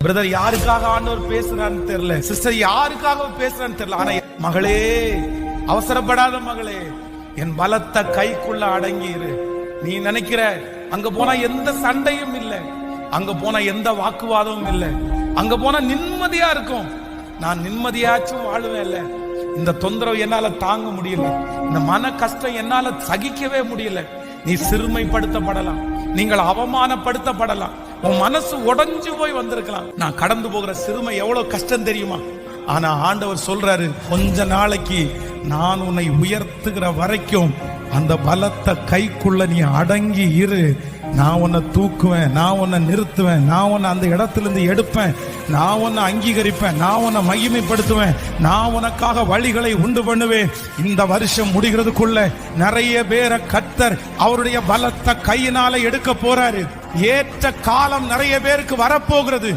Brother யாருக்காக ஆண்டவர் பேசுறான்னு தெரியல, சிஸ்டர் யாருக்காக பேசுறான்னு தெரியல. ஆனா மகளே, அவசரப்படாத மகளே, என் பலத்த கைக்குள்ள அடங்கிரு. நீ நினைக்கிற அங்க போனா எந்த சண்டையும் இல்லை, அங்க போனா எந்த வாக்குவாதமும் இல்லை, அங்க போனா நிம்மதியா இருக்கும். நான் நிம்மதியாச்சும் வாழுவேன் இல்ல. இந்த தொந்தரவு என்னால தாங்க முடியல, இந்த மன கஷ்டம் என்னால சகிக்கவே முடியல. நீ சிறுமைப்படுத்தப்படலாம், நீங்கள் அவமானப்படுத்தப்படலாம், உன் மனசு உடைஞ்சு போய் வந்திருக்கலாம். நான் கடந்து போகிற சிறுமை எவ்வளவு கஷ்டம் தெரியுமா? ஆனா ஆண்டவர் சொல்றாரு, கொஞ்ச நாளைக்கு நான் உன்னை உயர்த்துகிற வரைக்கும் அந்த பலத்த கைக்குள்ள நீ அடங்கி இரு. நான் உன்னை தூக்குவேன், நான் உன்னை நிறுத்துவேன், நான் உன்னை அந்த இடத்திலிருந்து எடுப்பேன், நான் உன்னை அங்கீகரிப்பேன், நான் உன்னை மகிமைப்படுத்துவேன், நான் உனக்காக வழிகளை உண்டு பண்ணுவேன். இந்த வருஷம் முடிகிறதுக்குள்ள நிறைய பேரை கர்த்தர் அவருடைய பலத்த கையினால எடுக்க போறாரு. ஏற்ற காலம் நிறைய பேருக்கு வரப்போகிறது.